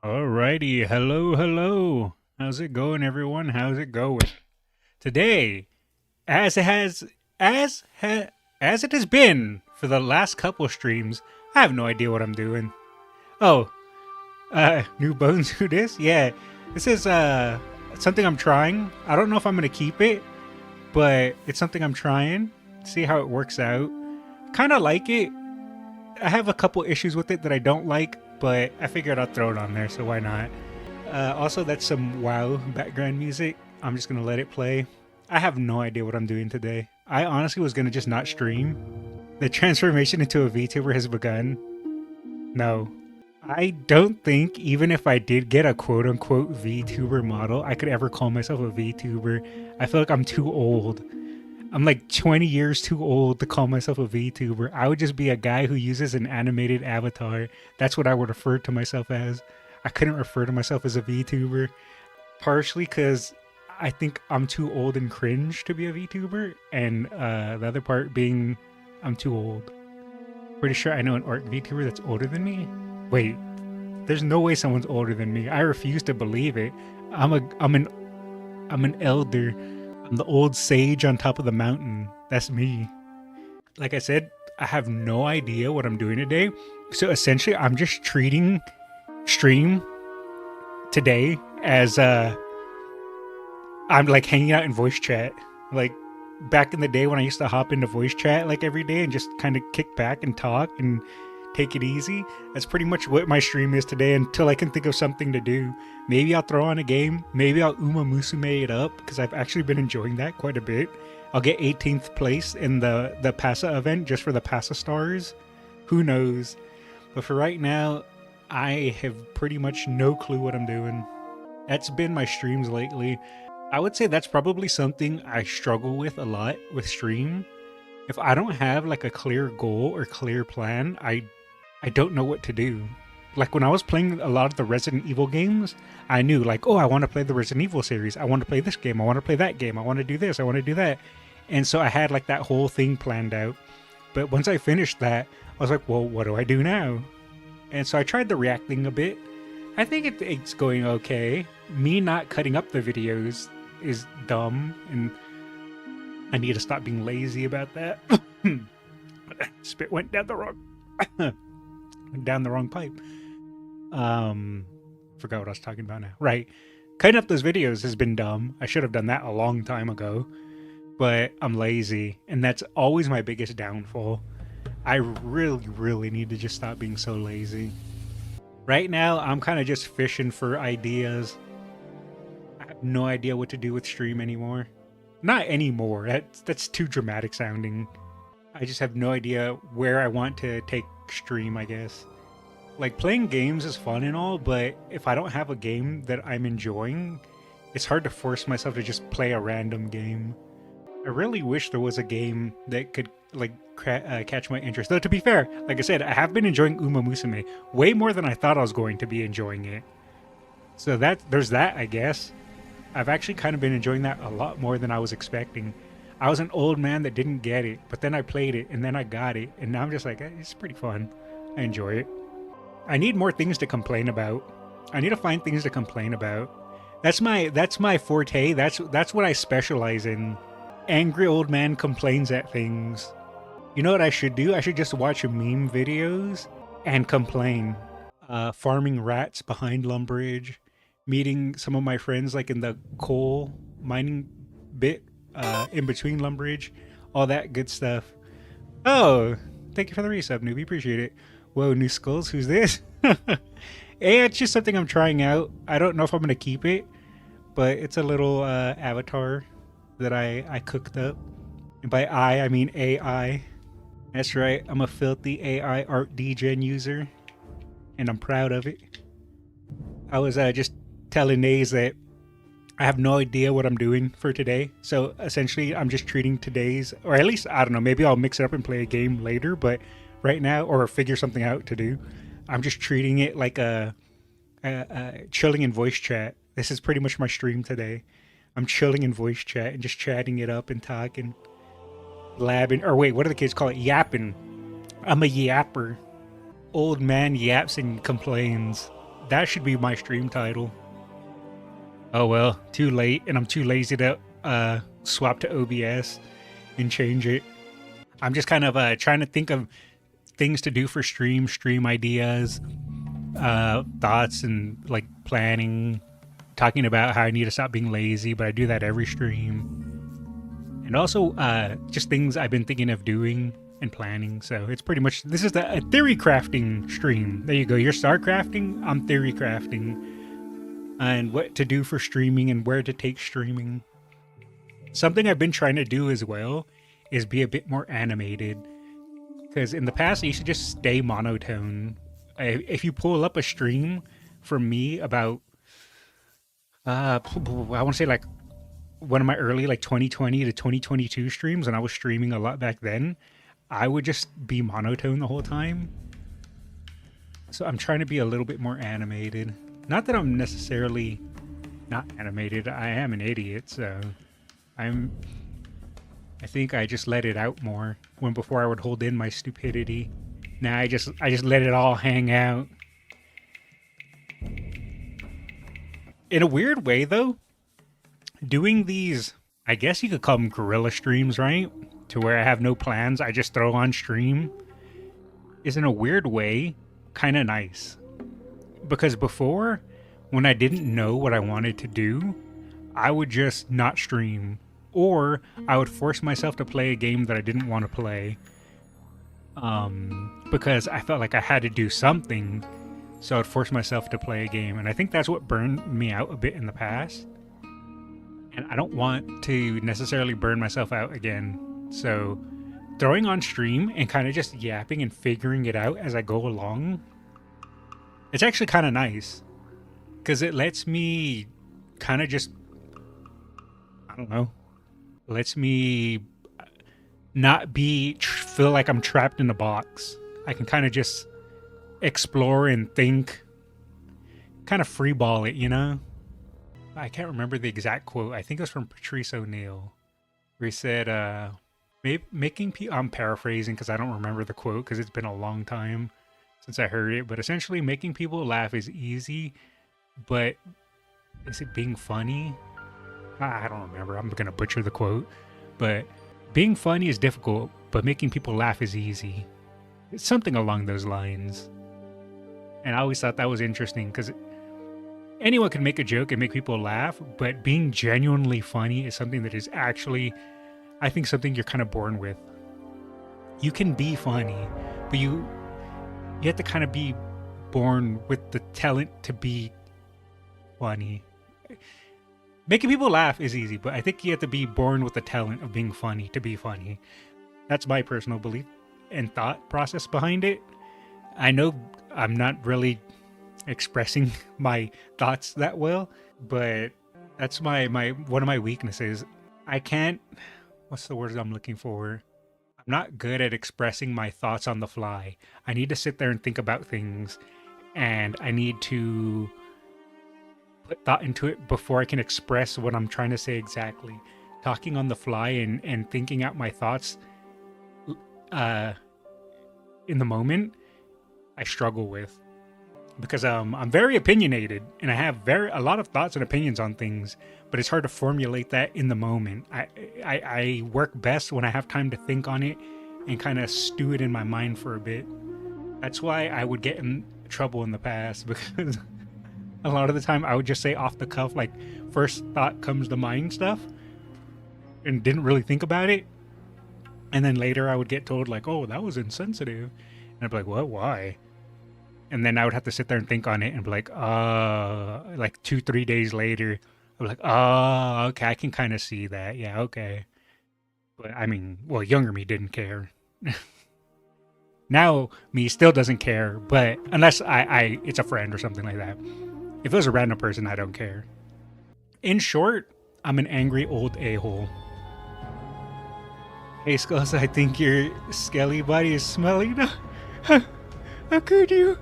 Alrighty, hello, hello. How's it going, everyone? How's it going? Today, as it has, as ha, as it has been for the last couple streams, I have no idea what I'm doing. Oh, new bones. Who this? Yeah, this is something I'm trying. I don't know if I'm gonna keep it, but it's something I'm trying. See how it works out. Kind of like it. I have a couple issues with it that I don't like, but I figured I'll throw it on there, so why not? Also, that's some WoW background music. I'm just gonna let it play. I have no idea what I'm doing today. I honestly was gonna just not stream. The transformation into a VTuber has begun. No. I don't think, even if I did get a quote unquote VTuber model, I could ever call myself a VTuber. I feel like I'm too old. I'm like 20 years too old to call myself a VTuber. I would just be a guy who uses an animated avatar. That's what I would refer to myself as. I couldn't refer to myself as a VTuber. Partially because I think I'm too old and cringe to be a VTuber. And the other part being I'm too old. Pretty sure I know an art VTuber that's older than me. Wait, there's no way someone's older than me. I refuse to believe it. I'm an elder. I'm the old sage on top of the mountain. That's me. Like I said, I have no idea what I'm doing today. So essentially, I'm just treating stream today as I'm like hanging out in voice chat. Like back in the day when I used to hop into voice chat like every day and just kind of kick back and talk and take it easy. That's pretty much what my stream is today until I can think of something to do. Maybe I'll throw on a game. Maybe I'll Uma Musume it up because I've actually been enjoying that quite a bit. I'll get 18th place in the PASA event just for the PASA stars. Who knows? But for right now, I have pretty much no clue what I'm doing. That's been my streams lately. I would say that's probably something I struggle with a lot with stream. If I don't have like a clear goal or clear plan, I don't know what to do. Like when I was playing a lot of the Resident Evil games, I knew like, oh, I want to play the Resident Evil series. I want to play this game. I want to play that game. I want to do this. I want to do that. And so I had like that whole thing planned out. But once I finished that, I was like, well, what do I do now? And so I tried the reacting a bit. I think it's going okay. Me not cutting up the videos is dumb, and I need to stop being lazy about that. Spit went down the wrong pipe. Forgot what I was talking about now. Right. Cutting up those videos has been dumb. I should have done that a long time ago. But I'm lazy, and that's always my biggest downfall. I really, really need to just stop being so lazy. Right now, I'm kind of just fishing for ideas. I have no idea what to do with stream anymore. Not anymore. That's too dramatic sounding. I just have no idea where I want to take stream, I guess. Like playing games is fun and all, but if I don't have a game that I'm enjoying, it's hard to force myself to just play a random game. I really wish there was a game that could like catch my interest. Though to be fair, like I said, I have been enjoying Uma Musume way more than I thought I was going to be enjoying it. So there's that, I guess. I've actually kind of been enjoying that a lot more than I was expecting. I was an old man that didn't get it, but then I played it and then I got it, and now I'm just like, it's pretty fun. I enjoy it. I need more things to complain about. I need to find things to complain about. That's my forte. That's what I specialize in. Angry old man complains at things. You know what I should do? I should just watch meme videos and complain. Farming rats behind Lumbridge, meeting some of my friends like in the coal mining bit in between Lumbridge, all that good stuff. Oh, thank you for the resub, newbie. Appreciate it. Whoa, new Skullz. Who's this? Hey, it's just something I'm trying out. I don't know if I'm going to keep it, but it's a little avatar that I cooked up. And by I mean AI. That's right. I'm a filthy AI art degen user, and I'm proud of it. I was just telling Nays that I have no idea what I'm doing for today. So essentially, I'm just treating today's, or at least, I don't know, maybe I'll mix it up and play a game later, but right now, or figure something out to do, I'm just treating it like a chilling in voice chat. This is pretty much my stream today. I'm chilling in voice chat and just chatting it up and talking, blabbing, or wait, what do the kids call it? Yapping. I'm a yapper. Old man yaps and complains. That should be my stream title. Oh well, too late, and I'm too lazy to swap to OBS and change it. I'm just kind of trying to think of things to do for stream ideas, thoughts, and like planning, talking about how I need to stop being lazy, but I do that every stream. And also just things I've been thinking of doing and planning. So it's pretty much, this is a theory crafting stream. There you go. You're star crafting, I'm theory crafting. And what to do for streaming and where to take streaming. Something I've been trying to do as well is be a bit more animated. Because in the past, I used to just stay monotone. If you pull up a stream from me about, I want to say like one of my early like 2020 to 2022 streams, and I was streaming a lot back then, I would just be monotone the whole time. So I'm trying to be a little bit more animated. Not that I'm necessarily not animated. I am an idiot, so I think I just let it out more. When before I would hold in my stupidity. Now I just let it all hang out. In a weird way though, doing these, I guess you could call them guerrilla streams, right? To where I have no plans, I just throw on stream, is in a weird way kind of nice. Because before, when I didn't know what I wanted to do, I would just not stream. Or I would force myself to play a game that I didn't want to play. Because I felt like I had to do something. So I'd force myself to play a game. And I think that's what burned me out a bit in the past. And I don't want to necessarily burn myself out again. So throwing on stream and kind of just yapping and figuring it out as I go along, it's actually kind of nice. Because it lets me kind of just, I don't know, lets me not feel like I'm trapped in a box. I can kind of just explore and think, kind of freeball it, you know? I can't remember the exact quote. I think it was from Patrice O'Neill, where he said, making people, I'm paraphrasing because I don't remember the quote because it's been a long time since I heard it, but essentially making people laugh is easy, but is it being funny? I don't remember. I'm going to butcher the quote, but being funny is difficult, but making people laugh is easy. It's something along those lines. And I always thought that was interesting because anyone can make a joke and make people laugh, but being genuinely funny is something that is actually, I think, something you're kind of born with. You can be funny, but you have to kind of be born with the talent to be funny. Making people laugh is easy, but I think you have to be born with the talent of being funny to be funny. That's my personal belief and thought process behind it. I know I'm not really expressing my thoughts that well, but that's my one of my weaknesses. I can't, what's the word I'm looking for? I'm not good at expressing my thoughts on the fly. I need to sit there and think about things, and I need to put thought into it before I can express what I'm trying to say exactly. Talking on the fly and thinking out my thoughts in the moment, I struggle with. Because I'm very opinionated and I have a lot of thoughts and opinions on things, but it's hard to formulate that in the moment. I work best when I have time to think on it and kind of stew it in my mind for a bit. That's why I would get in trouble in the past, because a lot of the time I would just say off the cuff, like first thought comes to mind stuff, and didn't really think about it. And then later I would get told like, oh, that was insensitive. And I'd be like, what, why? And then I would have to sit there and think on it and be like 2-3 days later, I'm like, oh, okay, I can kind of see that. Yeah, okay. But I mean, well, younger me didn't care. Now me still doesn't care, but unless it's a friend or something like that. If it was a random person, I don't care. In short, I'm an angry old a-hole. Hey, Skullz, I think your skelly body is smelly. How could you?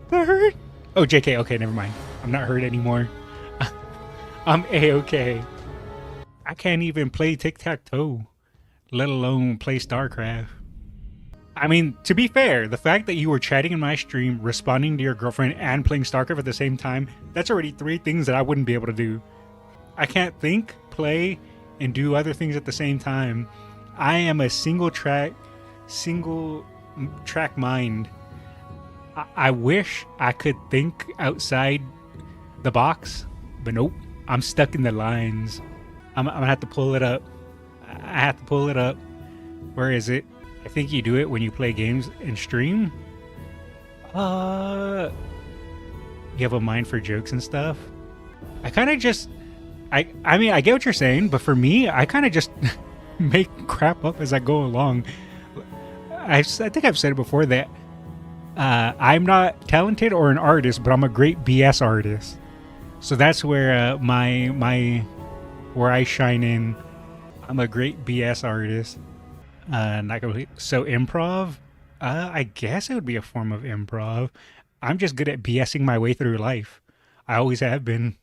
That hurt? Oh, JK, okay, never mind. I'm not hurt anymore. I'm A-okay. I can't even play tic-tac-toe, let alone play StarCraft. I mean, to be fair, the fact that you were chatting in my stream, responding to your girlfriend, and playing StarCraft at the same time, that's already 3 things that I wouldn't be able to do. I can't think, play, and do other things at the same time. I am a single track mind. I wish I could think outside the box, but nope. I'm stuck in the lines. I'm gonna have to pull it up. I have to pull it up. Where is it? I think you do it when you play games and stream. You have a mind for jokes and stuff. I kind of just, I mean, I get what you're saying, but for me, I kind of just make crap up as I go along. I think I've said it before that I'm not talented or an artist, but I'm a great BS artist. So that's where where I shine in. I'm a great BS artist. Not complete. So improv, I guess it would be a form of improv. I'm just good at BSing my way through life. I always have been.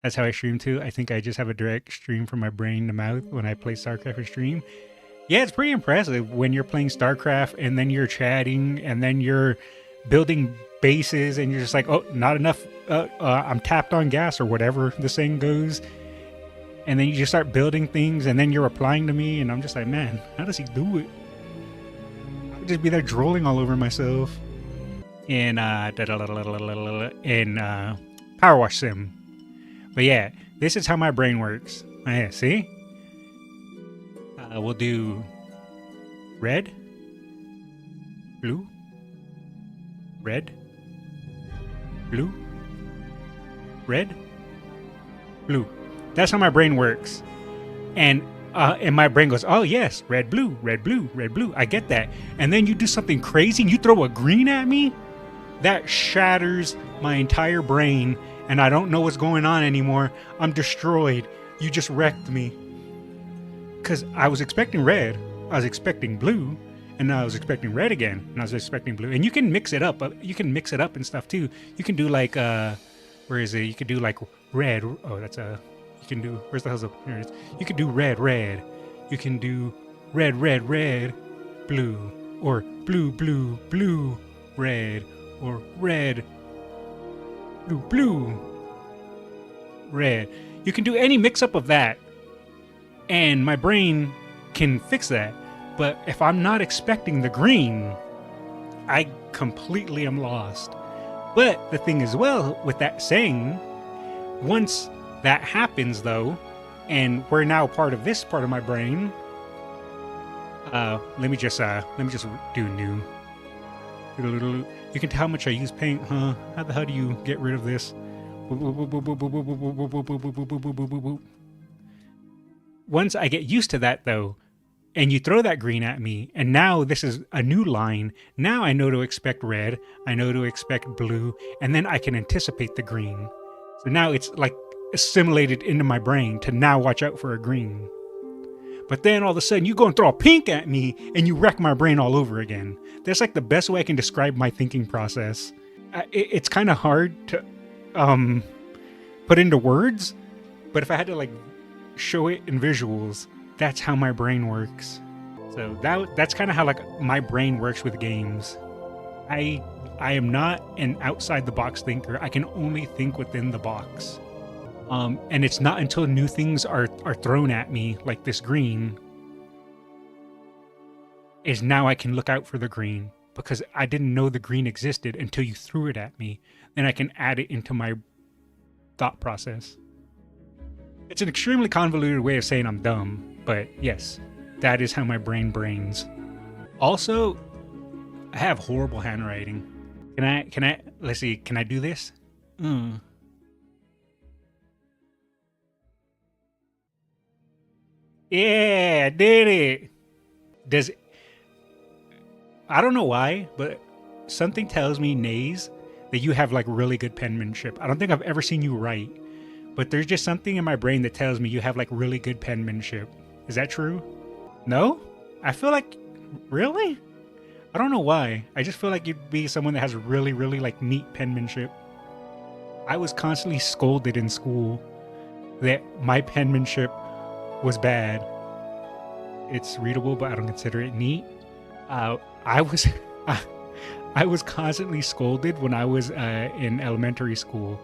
That's how I stream too. I think I just have a direct stream from my brain to mouth when I play StarCraft or stream. Yeah, it's pretty impressive when you're playing StarCraft and then you're chatting and then you're building bases and you're just like, oh, not enough. I'm tapped on gas or whatever the saying goes. And then you just start building things and then you're replying to me and I'm just like, man, how does he do it? I'll just be there drooling all over myself. In Power Wash Sim. But yeah, this is how my brain works. Yeah, see? We'll do red, blue, red, blue, red, blue. That's how my brain works. And my brain goes, oh yes, red, blue, red, blue, red, blue. I get that. And then you do something crazy and you throw a green at me? That shatters my entire brain and I don't know what's going on anymore. I'm destroyed. You just wrecked me. Because I was expecting red, I was expecting blue, and I was expecting red again, and I was expecting blue. And you can mix it up. You can mix it up and stuff too. You can do like, where is it? You could do like red. Oh, that's a, you can do, where's the hell's up? Here it is. You can do red, red. You can do red, red, red, blue, or blue, blue, blue, red, or red, blue, blue, red. You can do any mix up of that. And my brain can fix that. But if I'm not expecting the green, I completely am lost. But the thing as well with that saying, once that happens though, and we're now part of this part of my brain, let me just do new. You can tell how much I use paint, huh? How the hell do you get rid of this? Once I get used to that though, and you throw that green at me, and now this is a new line, now I know to expect red, I know to expect blue, and then I can anticipate the green. So now it's like assimilated into my brain to now watch out for a green. But then all of a sudden you go and throw a pink at me and you wreck my brain all over again. That's like the best way I can describe my thinking process. It's kind of hard to put into words, but if I had to like show it in visuals, that's how my brain works. So that's kind of how like my brain works with games. I am not an outside the box thinker. I can only think within the box. And it's not until new things are thrown at me, like this green, is now I can look out for the green, because I didn't know the green existed until you threw it at me. Then I can add it into my thought process. It's an extremely convoluted way of saying I'm dumb, but yes, that is how my brain brains. Also, I have horrible handwriting. Can I, let's see, can I do this? Yeah, I did it. Does it, I don't know why, but something tells me, Nays, that you have like really good penmanship. I don't think I've ever seen you write, but there's just something in my brain that tells me you have like really good penmanship. Is that true? No? I feel like, really? I don't know why. I just feel like you'd be someone that has really, really like neat penmanship. I was constantly scolded in school that my penmanship was bad. It's readable, but I don't consider it neat. I was I was constantly scolded when I was in elementary school.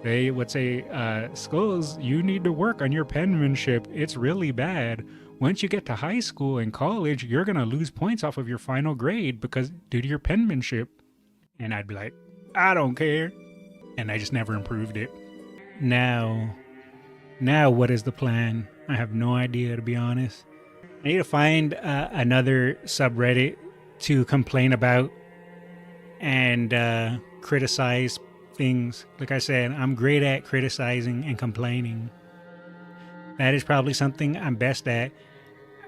They would say, Skullz, you need to work on your penmanship. It's really bad. Once you get to high school and college, you're going to lose points off of your final grade because due to your penmanship. And I'd be like, I don't care. And I just never improved it. Now what is the plan? I have no idea, to be honest. I need to find another subreddit to complain about and criticize things. Like I said, I'm great at criticizing and complaining. That is probably something I'm best at.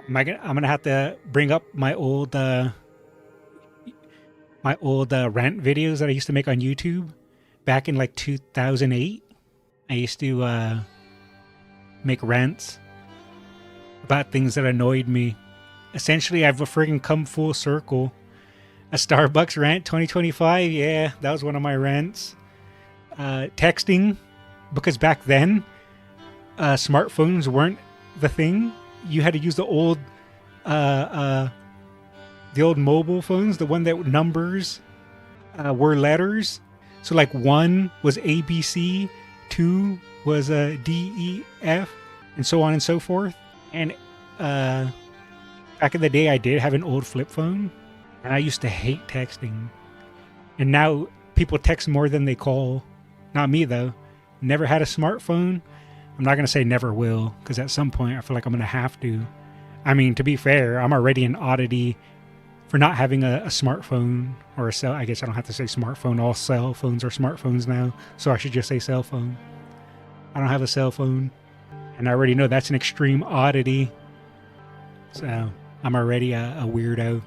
I'm gonna have to bring up my old rant videos that I used to make on YouTube back in like 2008. I used to make rants about things that annoyed me. Essentially, I've freaking come full circle. A Starbucks rant 2025, yeah, that was one of my rants. Texting, because back then, smartphones weren't the thing. You had to use the old mobile phones, the one that numbers were letters. So like 1 was ABC, 2 was D, E, F, and so on and so forth. And back in the day, I did have an old flip phone, and I used to hate texting. And now people text more than they call. Not me, though. Never had a smartphone. I'm not going to say never will, because at some point I feel like I'm going to have to. I mean, to be fair, I'm already an oddity for not having a smartphone or a cell. I guess I don't have to say smartphone. All cell phones are smartphones now, so I should just say cell phone. I don't have a cell phone, and I already know that's an extreme oddity. So I'm already a weirdo.